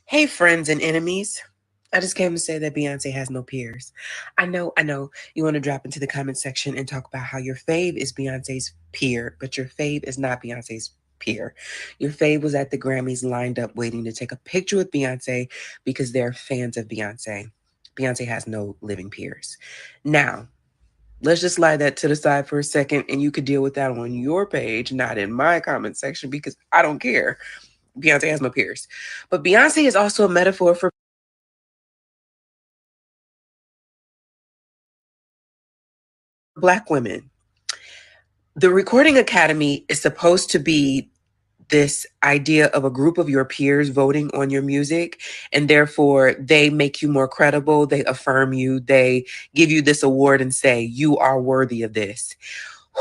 Hey, friends and enemies. I just came to say that Beyonce has no peers. I know you want to drop into the comment section and talk about how your fave is Beyonce's peer, but your fave is not Beyonce's peer. Your fave was at the Grammys lined up waiting to take a picture with Beyonce because they're fans of Beyonce. Beyonce has no living peers. Now, let's just slide that to the side for a second and you could deal with that on your page, not in my comment section because I don't care. Beyonce has no peers. But Beyonce is also a metaphor for Black women. The Recording Academy is supposed to be this idea of a group of your peers voting on your music, and therefore they make you more credible, they affirm you, they give you this award and say, you are worthy of this.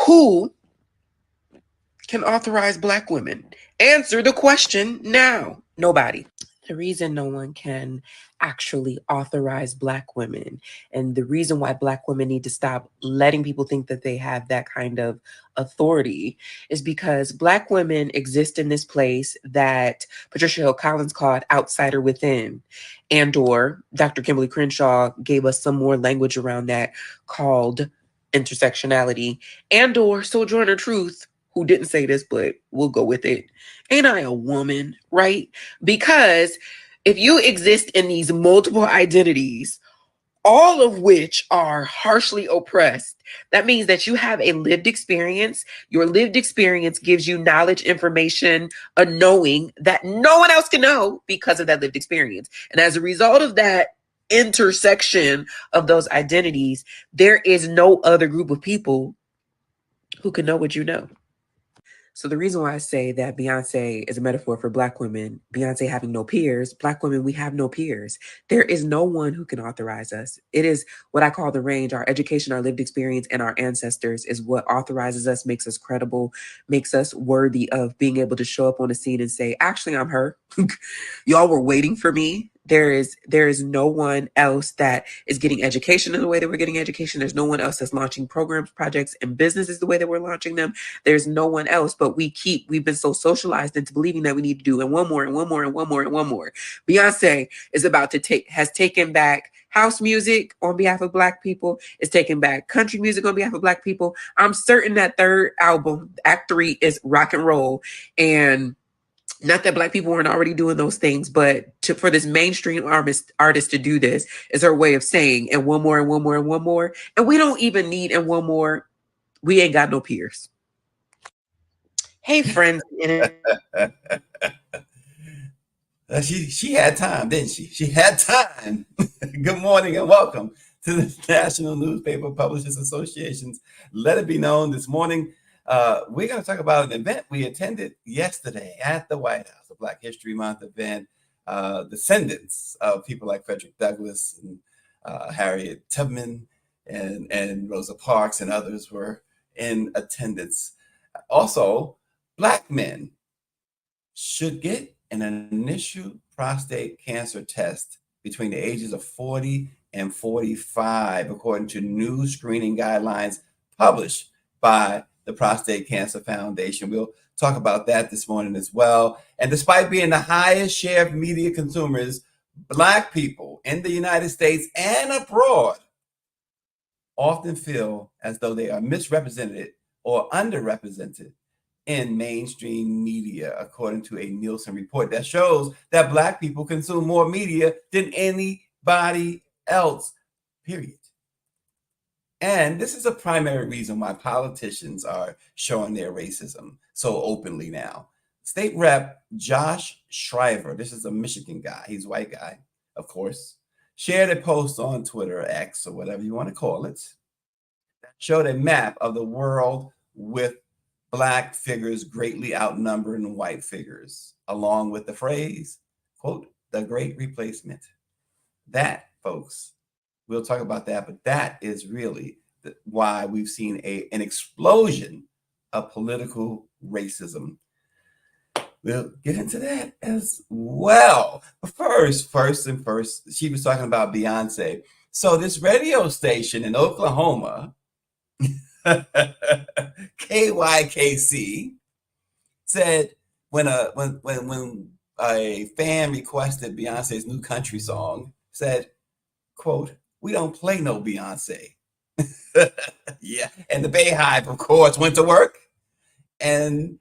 Who can authorize Black women? Answer the question now. Nobody. The reason no one can actually authorize Black women, and the reason why Black women need to stop letting people think that they have that kind of authority, is because Black women exist in this place that Patricia Hill Collins called outsider within, and or Dr. Kimberly Crenshaw gave us some more language around that called intersectionality, and or Sojourner Truth, who didn't say this, but we'll go with it. Ain't I a woman, right? Because if you exist in these multiple identities, all of which are harshly oppressed, that means that you have a lived experience. Your lived experience gives you knowledge, information, a knowing that no one else can know because of that lived experience. And as a result of that intersection of those identities, there is no other group of people who can know what you know. So the reason why I say that Beyonce is a metaphor for Black women, Beyonce having no peers, Black women, we have no peers. There is no one who can authorize us. It is what I call the range. Our education, our lived experience, and our ancestors is what authorizes us, makes us credible, makes us worthy of being able to show up on a scene and say, actually, I'm her. Y'all were waiting for me. there is no one else that is getting education in the way that we're getting education. There's no one else that's launching programs, projects, and businesses the way that we're launching them. There's no one else, but we've been so socialized into believing that we need to do and one more and one more and one more and one more. Beyonce is has taken back house music on behalf of Black people. It's taking back country music on behalf of Black people. I'm certain that third album, Act 3, is rock and roll. And not that Black people weren't already doing those things, but for this mainstream artist to do this is her way of saying, and one more and one more and one more. And we don't even need and one more. We ain't got no peers. Hey, friends. She had time, didn't she? She had time. Good morning and welcome to the National Newspaper Publishers Association's Let It Be Known. This morning, we're going to talk about an event we attended yesterday at the White House, the Black History Month event. Descendants of people like Frederick Douglass and Harriet Tubman and Rosa Parks and others were in attendance. Also, Black men should get an initial prostate cancer test between the ages of 40 and 45, according to new screening guidelines published by the Prostate Cancer Foundation. We'll talk about that this morning as well. And despite being the highest share of media consumers, Black people in the United States and abroad often feel as though they are misrepresented or underrepresented in mainstream media, according to a Nielsen report that shows that Black people consume more media than anybody else, period. And this is a primary reason why politicians are showing their racism so openly now. State Rep Josh Shriver, this is a Michigan guy, he's a white guy, of course, shared a post on Twitter, X, or whatever you want to call it, that showed a map of the world with Black figures greatly outnumbered in white figures, along with the phrase, quote, the great replacement. That, folks, we'll talk about that, but that is really why we've seen an explosion of political racism. We'll get into that as well. But first, she was talking about Beyonce. So this radio station in Oklahoma, KYKC, said when a fan requested Beyonce's new country song, said, quote, we don't play no Beyonce. Yeah. And the Bayhive, of course, went to work. And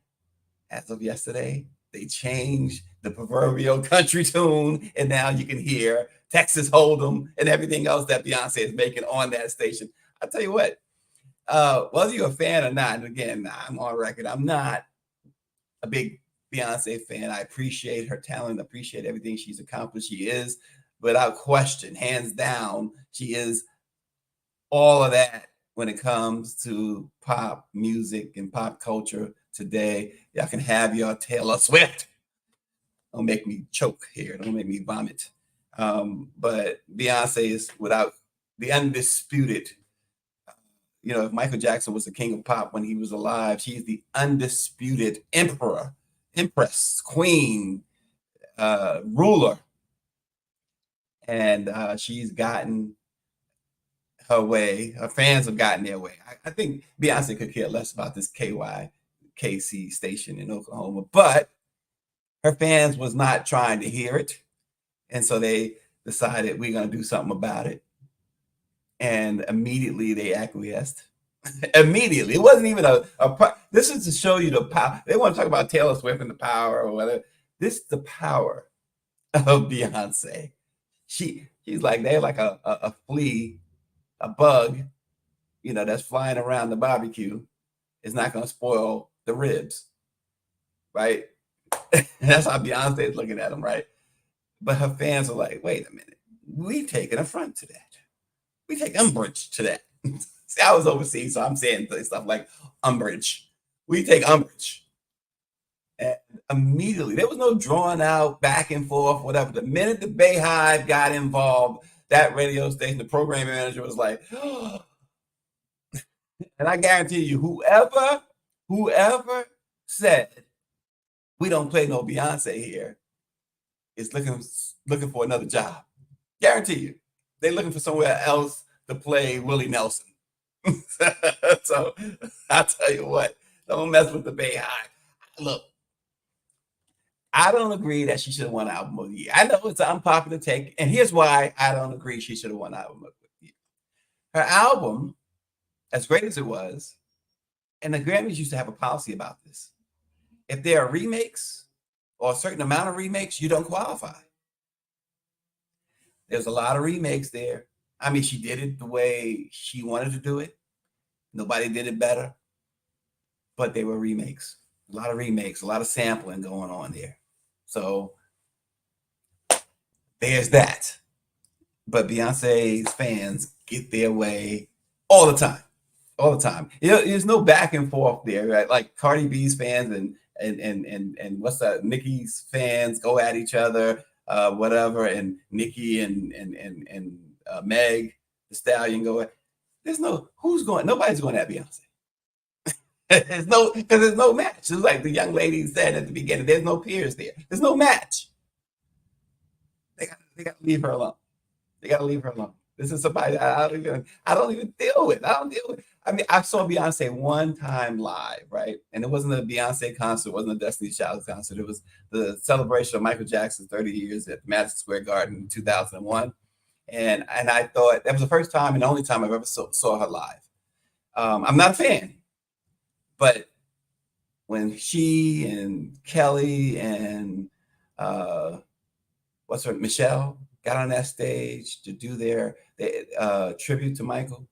as of yesterday, they changed the proverbial country tune. And now you can hear Texas Hold'em and everything else that Beyonce is making on that station. I'll tell you what, whether you're a fan or not, and again, I'm on record, I'm not a big Beyonce fan. I appreciate her talent, appreciate everything she's accomplished. She is, without question, hands down, she is all of that when it comes to pop music and pop culture today. Y'all can have your Taylor Swift. Don't make me choke here. Don't make me vomit. But Beyonce is without the undisputed, if Michael Jackson was the king of pop when he was alive, she's the undisputed emperor, empress, queen, ruler. And she's gotten her way. Her fans have gotten their way. I think Beyonce could care less about this KYKC station in Oklahoma, but her fans was not trying to hear it. And so they decided we're going to do something about it. And immediately they acquiesced. Immediately. It wasn't even this is to show you the power. They want to talk about Taylor Swift and the power or whatever. This is the power of Beyonce. She's like, they're like a flea, a bug, that's flying around the barbecue. Is not going to spoil the ribs, right? That's how Beyonce is looking at them, right? But her fans are like, wait a minute. We've taken affront to that. We take umbrage to that. See, I was overseas, so I'm saying stuff like umbrage. We take umbrage. And immediately, there was no drawn out back and forth, whatever. The minute the Bayhive got involved, that radio station, the program manager was like, oh. And I guarantee you, whoever said, we don't play no Beyonce here, is looking for another job. Guarantee you, they're looking for somewhere else to play Willie Nelson. So I'll tell you what, don't mess with the Bay High. Look, I don't agree that she should have won Album of the Year. I know it's an unpopular take, and here's why I don't agree she should have won Album of the Year. Her album, as great as it was, and the Grammys used to have a policy about this. If there are remakes or a certain amount of remakes, you don't qualify. There's a lot of remakes there. I mean, she did it the way she wanted to do it. Nobody did it better, but they were remakes. A lot of remakes, a lot of sampling going on there. So there's that. But Beyonce's fans get their way all the time. All the time. There's no back and forth there, right? Like Cardi B's fans and what's that? Nicki's fans go at each other, whatever, and Nicki and Meg the Stallion go at. Nobody's going at Beyonce. There's no match. It's like the young lady said at the beginning, there's no peers there. There's no match. They got to leave her alone. They got to leave her alone. This is somebody I don't even deal with. I don't deal with. I mean, I saw Beyonce one time live, right? And it wasn't a Beyonce concert. It wasn't a Destiny's Child concert. It was the celebration of Michael Jackson's 30 years at Madison Square Garden in 2001. And I thought that was the first time and the only time I've ever saw her live. I'm not a fan, but when she and Kelly and Michelle got on that stage to do their tribute to Michael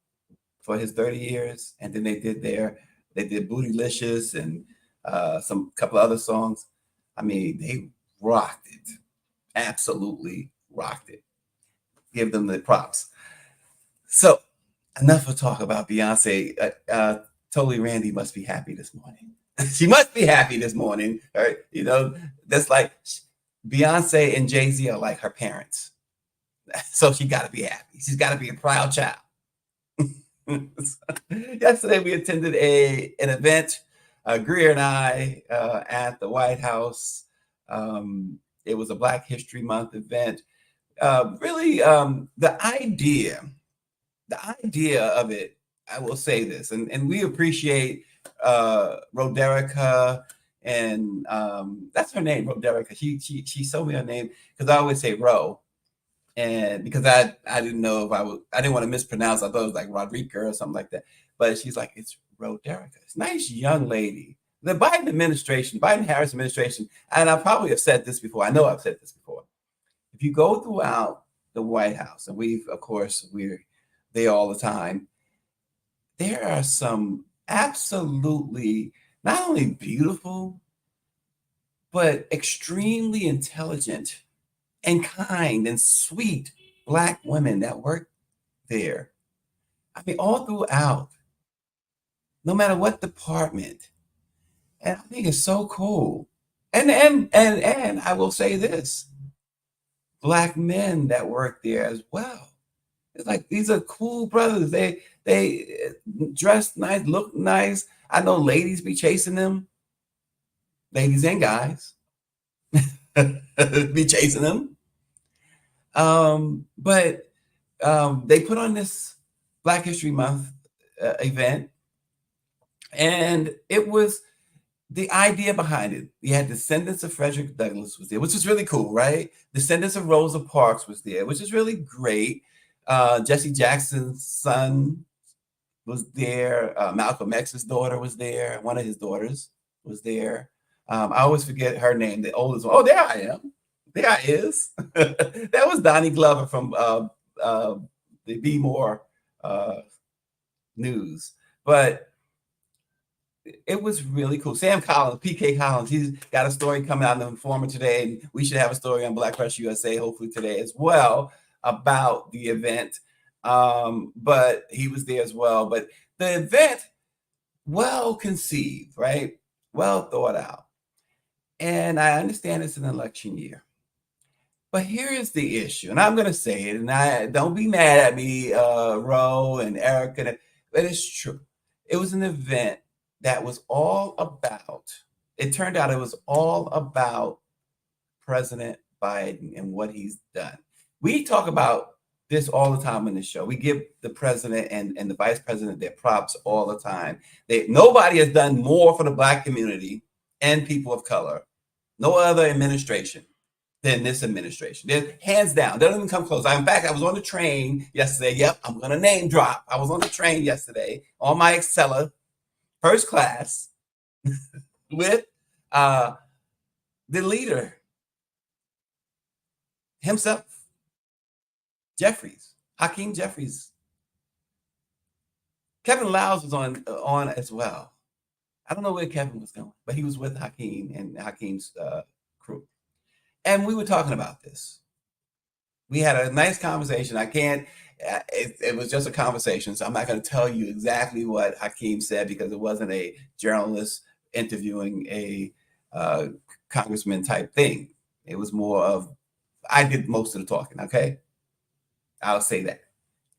for his 30 years, and then they did Bootylicious and some couple of other songs. I mean, they rocked it, absolutely rocked it. Give them the props. So enough of talk about Beyonce. Totally Randy must be happy this morning. She must be happy this morning. Right? You know, that's like Beyonce and Jay-Z are like her parents. So she got to be happy. She's got to be a proud child. Yesterday we attended an event, Greer and I, at the White House. It was a Black History Month event. Really, the idea of it, I will say this, and we appreciate Roderica, and that's her name, Roderica. She sold me her name because I always say Ro, and because I didn't know if I didn't want to mispronounce. I thought it was like Rodrika or something like that. But she's like, it's Roderica. It's a nice young lady. The Biden-Harris administration, and I probably have said this before. I know I've said this before. If you go throughout the White House, and we're there all the time, there are some absolutely not only beautiful, but extremely intelligent and kind and sweet Black women that work there. I mean, all throughout, no matter what department. And I think it's so cool. And I will say this, Black men that work there as well. It's like these are cool brothers. They dress nice, look nice. I know ladies be chasing them, ladies and guys be chasing them. But they put on this Black History Month event, and it was the idea behind it. You had descendants of Frederick Douglass was there, which is really cool, right? Descendants of Rosa Parks was there, which is really great. Jesse Jackson's son was there. Malcolm X's daughter was there. One of his daughters was there. I always forget her name, the oldest one. Oh, there I am. There I is. That was Donnie Glover from the Be More News. But it was really cool. Sam Collins, PK Collins, he's got a story coming out in the Informer today, and we should have a story on Black Press USA hopefully today as well about the event. But he was there as well. But the event, well conceived, right? Well thought out. And I understand it's an election year. But here is the issue, and I'm going to say it, and I don't be mad at me, Ro and Eric, but it's true. It was an event that was all about, it turned out it was all about President Biden and what he's done. We talk about this all the time on the show. We give the president and the vice president their props all the time. Nobody has done more for the Black community and people of color, no other administration than this administration. They're hands down. They don't even come close. In fact, I was on the train yesterday. Yep, I'm going to name drop. I was on the train yesterday on my Excella, first class, with the leader himself, Hakeem Jeffries. Kevin Liles was on as well. I don't know where Kevin was going, but he was with Hakeem and Hakeem's crew. And we were talking about this. We had a nice conversation. It was just a conversation, so I'm not going to tell you exactly what Hakeem said because it wasn't a journalist interviewing a congressman type thing. It was more of, I did most of the talking, okay? I'll say that.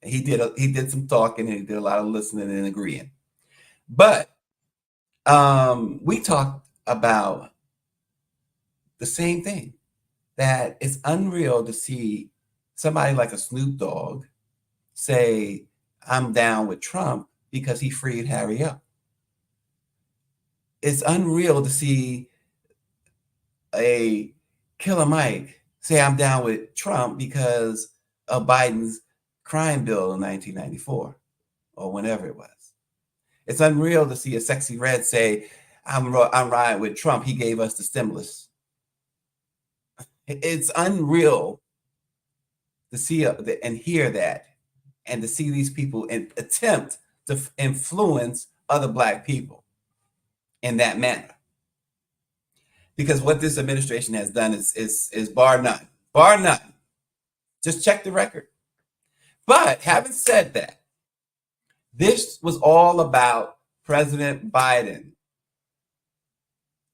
He did some talking and he did a lot of listening and agreeing. But we talked about the same thing, that it's unreal to see somebody like a Snoop Dogg say, I'm down with Trump because he freed Harry up. It's unreal to see a Killer Mike say, I'm down with Trump because of Biden's crime bill in 1994 or whenever it was. It's unreal to see a Sexy Red say, I'm riding with Trump. He gave us the stimulus. It's unreal to see and hear that, and to see these people attempt to influence other Black people in that manner. Because what this administration has done is bar none. Just check the record. But having said that, this was all about President Biden.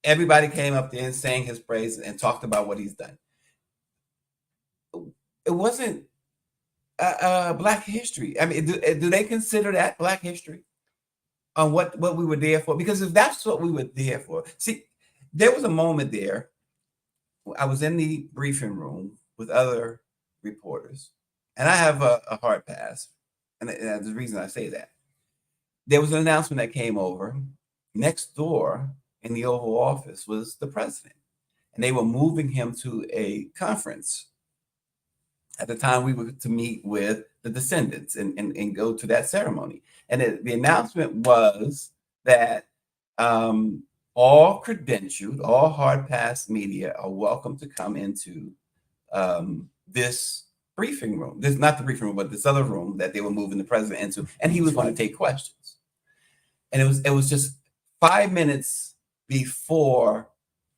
Everybody came up there and sang his praise and talked about what he's done. It wasn't Black history. I mean, do they consider that Black history on what we were there for? Because if that's what we were there for, see, there was a moment there. I was in the briefing room with other reporters, and I have a hard pass, and the reason I say that, there was an announcement that came over. Next door in the Oval Office was the president, and they were moving him to a conference. At the time, we were to meet with the descendants and go to that ceremony. And the announcement was that all credentialed, all hard pass media are welcome to come into this briefing room. This not the briefing room, but this other room that they were moving the president into, and he was going to take questions. And it was just 5 minutes before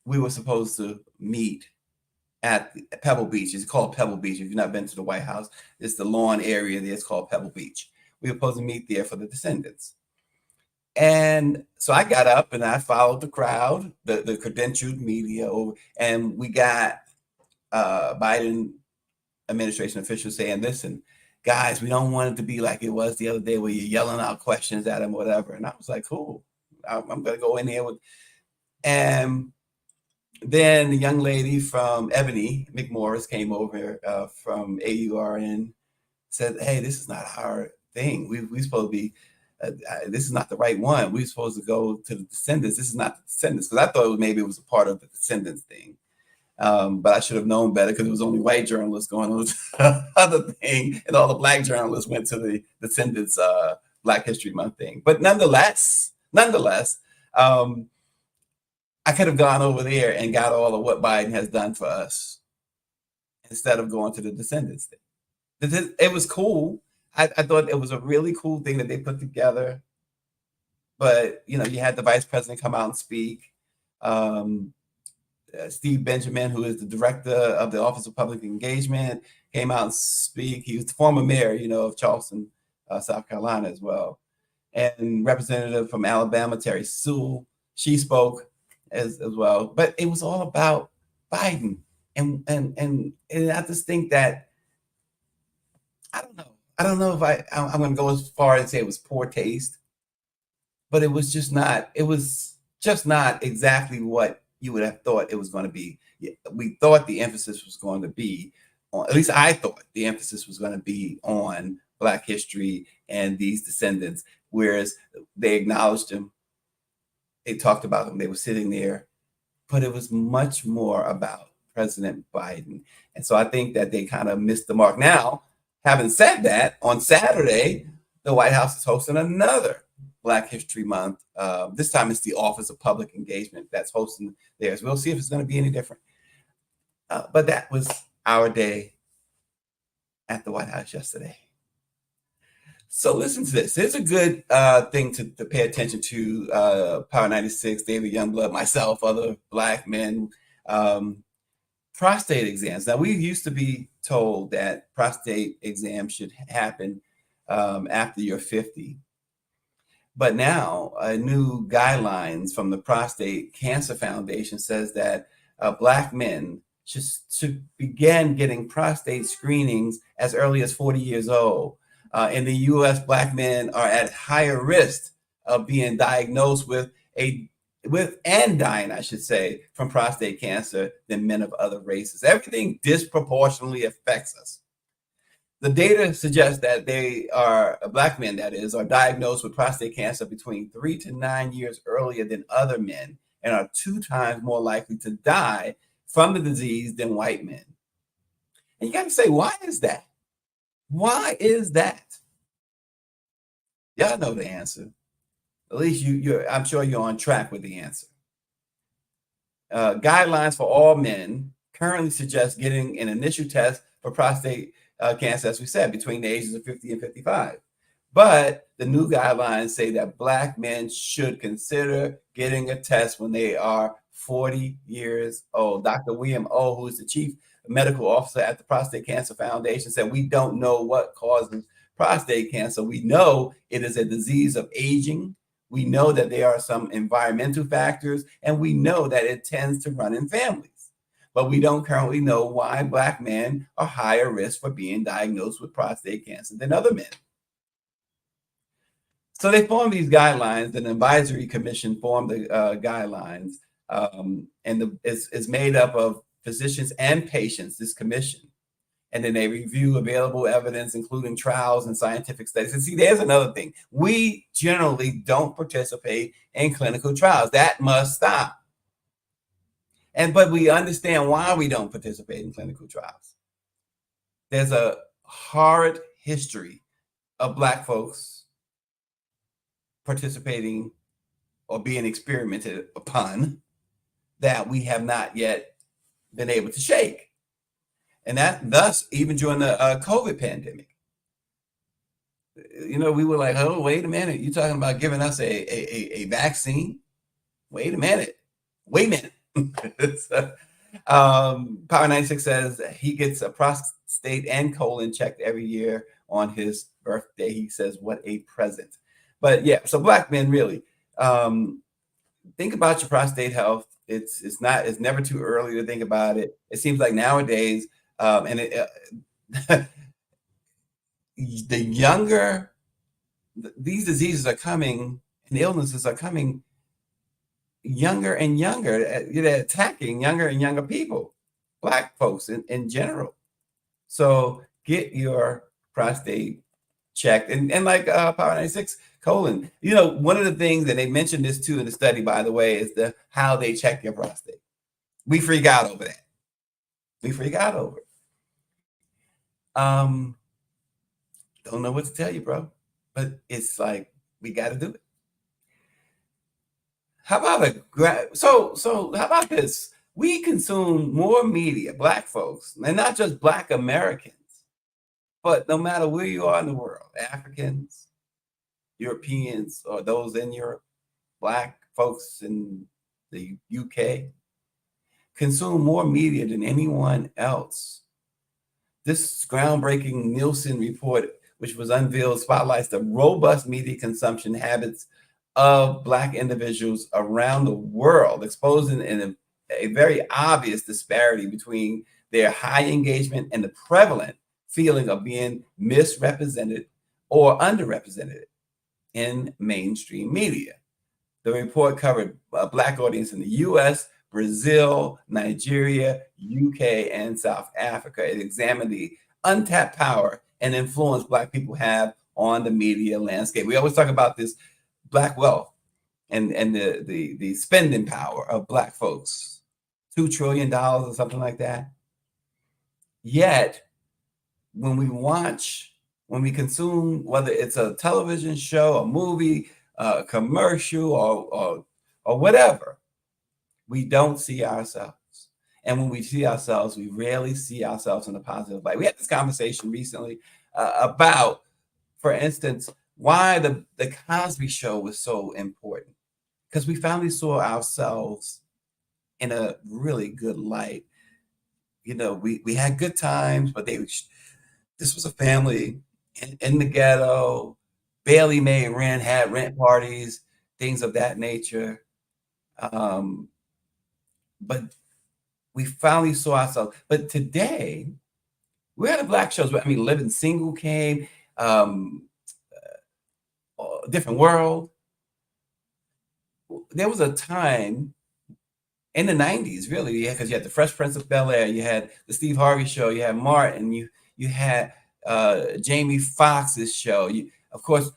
we were supposed to meet at Pebble Beach. It's called Pebble Beach. If you've not been to the White House, it's the lawn area there. It's called Pebble Beach. We were supposed to meet there for the descendants. And so I got up and I followed the crowd, the credentialed media over, and we got Biden administration officials saying, listen, guys, we don't want it to be like it was the other day where you're yelling out questions at him, whatever. And I was like, cool, I'm going to go in here with, and then the young lady from Ebony McMorris came over from AURN, said, hey, this is not our thing. We supposed to be, this is not the right one. We're supposed to go to the descendants. This is not the descendants. Because I thought maybe it was a part of the descendants thing. But I should have known better because it was only white journalists going on the other thing. And all the Black journalists went to the descendants Black History Month thing. But nonetheless, I could have gone over there and got all of what Biden has done for us instead of going to the descendants thing. It was cool. I thought it was a really cool thing that they put together. But, you had the vice president come out and speak. Steve Benjamin, who is the director of the Office of Public Engagement, came out and speak. He was the former mayor, of Charleston, South Carolina as well. And representative from Alabama, Terry Sewell, she spoke as well. But it was all about Biden. And I just think that, I don't know if I'm going to go as far as say it was poor taste, but it was just not exactly what you would have thought it was going to be. we thought the emphasis was going to be on, at least I thought the emphasis was going to be on Black history and these descendants, whereas they acknowledged them, they talked about them, they were sitting there, but it was much more about President Biden. And so I think that they kind of missed the mark. Now, having said that, on Saturday, the White House is hosting another Black History Month. This time it's the Office of Public Engagement that's hosting theirs. We'll see if it's going to be any different. But that was our day at the White House yesterday. So listen to this. Here's a good thing to pay attention to. Power 96, David Youngblood, myself, other Black men. Prostate exams. Now, we used to be told that prostate exams should happen after you're 50. But now, new guidelines from the Prostate Cancer Foundation says that Black men should begin getting prostate screenings as early as 40 years old. In the U.S., Black men are at higher risk of being diagnosed with and dying, I should say, from prostate cancer than men of other races. Everything disproportionately affects us. The data suggests that Black men, that is, are diagnosed with prostate cancer between 3 to 9 years earlier than other men and are 2 times more likely to die from the disease than white men. And you got to say, why is that? Why is that? Y'all know the answer. At least I'm sure you're on track with the answer. Guidelines for all men currently suggest getting an initial test for prostate cancer, as we said, between the ages of 50 and 55. But the new guidelines say that Black men should consider getting a test when they are 40 years old. Dr. William O., who is the chief medical officer at the Prostate Cancer Foundation, said, "We don't know what causes prostate cancer. We know it is a disease of aging. We know that there are some environmental factors, and we know that it tends to run in families. But we don't currently know why Black men are higher risk for being diagnosed with prostate cancer than other men." So they formed these guidelines. An advisory commission formed the guidelines, and it's made up of physicians and patients, this commission. And then they review available evidence, including trials and scientific studies. And see, there's another thing. We generally don't participate in clinical trials. That must stop. But we understand why we don't participate in clinical trials. There's a hard history of Black folks participating or being experimented upon that we have not yet been able to shake. And that, thus, even during the COVID pandemic, we were like, oh, wait a minute. You're talking about giving us a vaccine? Wait a minute. Power 96 says he gets a prostate and colon checked every year on his birthday. He says, what a present. But yeah, so Black men, really, think about your prostate health. It's never too early to think about it. It seems like nowadays, the younger these diseases are coming and illnesses are coming younger and younger. They're attacking younger and younger people, Black folks in general. So get your prostate checked. And like Power 96 colon, one of the things, and they mentioned this too in the study, by the way, is how they check your prostate. We freak out over that. Don't know what to tell you, bro, but it's like, we got to do it. How about how about this? We consume more media, Black folks, and not just Black Americans, but no matter where you are in the world, Africans, Europeans, or those in Europe, Black folks in the UK, consume more media than anyone else. This groundbreaking Nielsen report, which was unveiled, spotlights the robust media consumption habits of Black individuals around the world, exposing a very obvious disparity between their high engagement and the prevalent feeling of being misrepresented or underrepresented in mainstream media. The report covered a Black audience in the US, Brazil, Nigeria, UK, and South Africa. It examined the untapped power and influence Black people have on the media landscape. We always talk about this Black wealth and the spending power of Black folks, $2 trillion or something like that. Yet, when we consume, whether it's a television show, a movie, a commercial, or whatever, we don't see ourselves. And when we see ourselves, we rarely see ourselves in a positive light. We had this conversation recently about, for instance, why the Cosby Show was so important. Because we finally saw ourselves in a really good light. You know, we had good times, but this was a family in the ghetto, barely made rent, had rent parties, things of that nature. But we finally saw ourselves. But today, we're at a Black shows. I mean, Living Single came, Different World. There was a time in the 90s, really, because you had the Fresh Prince of Bel-Air, you had the Steve Harvey Show, you had Martin, you had Jamie Foxx's show. Of course,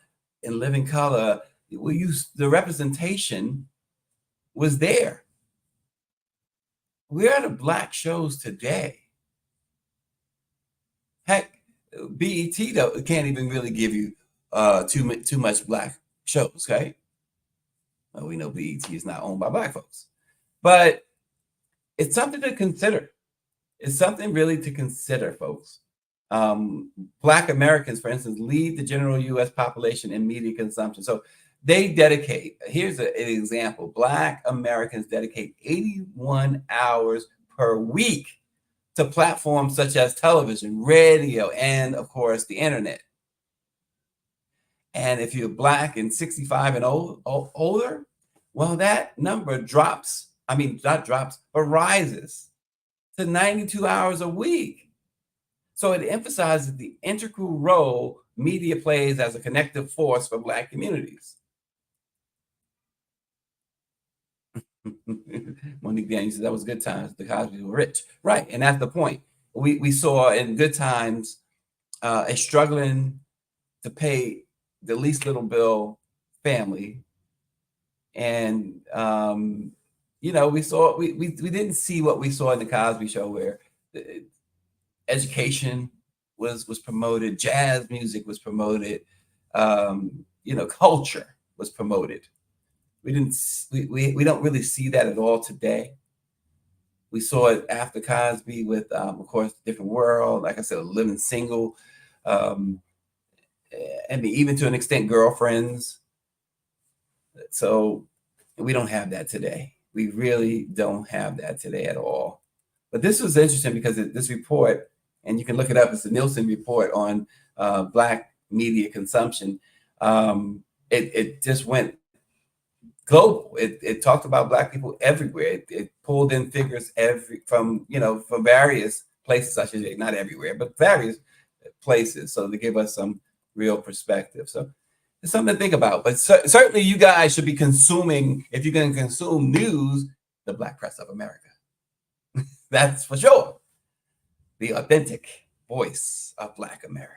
in Living Color, the representation was there. We're at a Black shows today. Heck, BET can't even really give you too much Black shows, right? Well, we know BET is not owned by Black folks, but it's something to consider. It's something really to consider, folks. Black Americans, for instance, lead the general U.S. population in media consumption. So they dedicate, here's an example, Black Americans dedicate 81 hours per week to platforms such as television, radio, and of course, the internet. And if you're Black and 65 and older, well, that number rises to 92 hours a week. So it emphasizes the integral role media plays as a connective force for Black communities. Monique Daniels said that was good times. The Cosby's were rich. Right. And that's the point. We saw in good times a struggling to pay the least little bill family. And, we didn't see what we saw in the Cosby Show, where education was promoted, jazz music was promoted, culture was promoted. We don't really see that at all today. We saw it after Cosby with, of course, Different World, like I said, Living Single, and even to an extent, Girlfriends. So we don't have that today. We really don't have that today at all. But this was interesting because this report, and you can look it up, it's the Nielsen report on Black media consumption. It just went global. It talked about Black people everywhere. It pulled in figures from various places, I should say, not everywhere, but various places, so to give us some real perspective. So it's something to think about. But certainly you guys should be consuming, if you're going to consume news, the Black press of America. That's for sure. The authentic voice of Black America.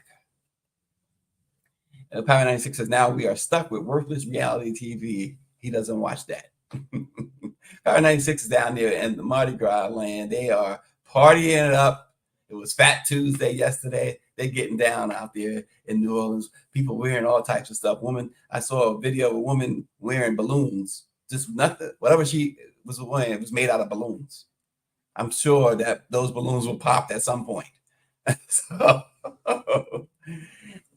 Power 96 says, now we are stuck with worthless reality TV. He doesn't watch that. Power 96 is down there in the Mardi Gras land. They are partying it up. It was Fat Tuesday yesterday. They're getting down out there in New Orleans. People wearing all types of stuff. I saw a video of a woman wearing balloons. Just nothing. Whatever she was wearing, it was made out of balloons. I'm sure that those balloons were popped at some point.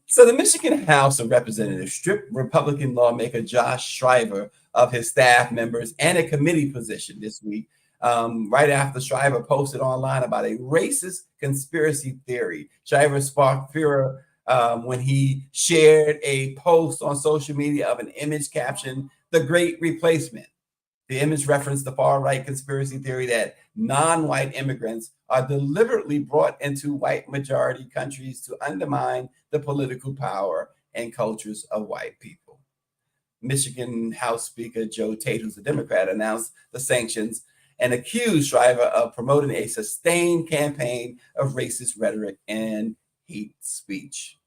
So the Michigan House of Representatives stripped Republican lawmaker Josh Shriver of his staff members and a committee position this week, right after Shriver posted online about a racist conspiracy theory. Shriver sparked furor when he shared a post on social media of an image captioned, "The Great Replacement." The image referenced the far-right conspiracy theory that non-white immigrants are deliberately brought into white majority countries to undermine the political power and cultures of white people. Michigan House Speaker Joe Tate, who's a Democrat, announced the sanctions and accused driver of promoting a sustained campaign of racist rhetoric and hate speech.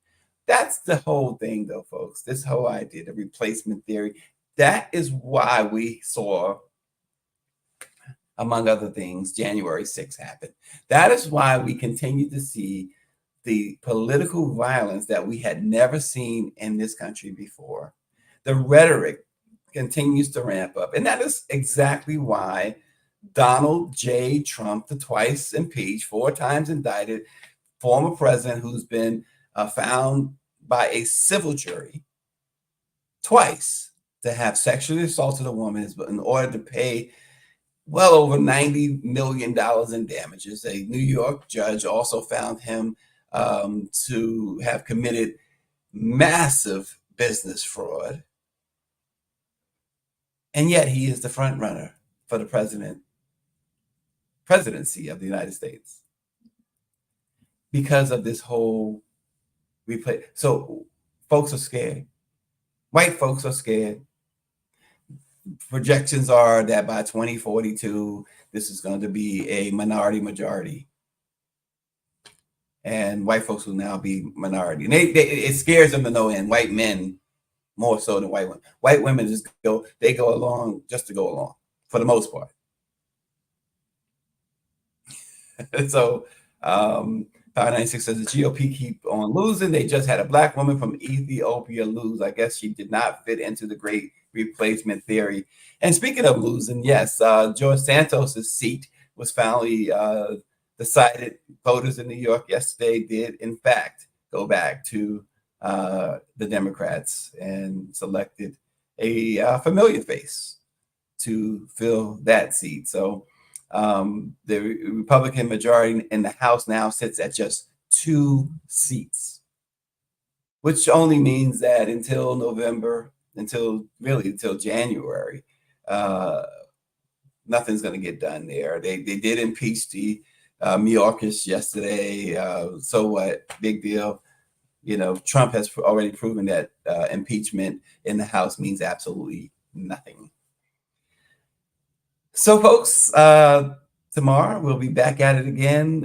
That's the whole thing, though, folks. This whole idea, the replacement theory, that is why we saw, among other things, January 6th happen. That is why we continue to see the political violence that we had never seen in this country before. The rhetoric continues to ramp up. And that is exactly why Donald J. Trump, the twice impeached, 4 times indicted former president who's been found by a civil jury twice to have sexually assaulted a woman in order to pay well over $90 million in damages. A New York judge also found him to have committed massive business fraud. And yet he is the front runner for the presidency of the United States because of this whole replay. So folks are scared. White folks are scared. Projections are that by 2042, this is going to be a minority majority. And white folks will now be minority. And it scares them to no end. White men more so than white women. White women just go along just to go along for the most part. So Power 96 says the GOP keep on losing. They just had a black woman from Ethiopia lose. I guess she did not fit into the great replacement theory. And speaking of losing, yes, George Santos's seat was finally decided. Voters in New York yesterday did, in fact, go back to the Democrats and selected a familiar face to fill that seat. So the Republican majority in the House now sits at just 2 seats, which only means that until November, until January, nothing's going to get done there. They did impeach the Mayorkas yesterday. So what? Big deal. You know, Trump has already proven that impeachment in the House means absolutely nothing. So, folks, tomorrow we'll be back at it again.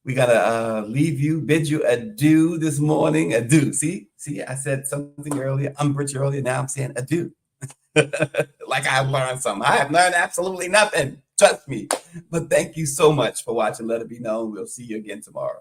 We're gonna leave you, bid you adieu this morning. Adieu. See, I said something earlier, umbrage earlier. Now I'm saying adieu. Like I've learned something. I have learned absolutely nothing. Trust me. But thank you so much for watching. Let It Be Known. We'll see you again tomorrow.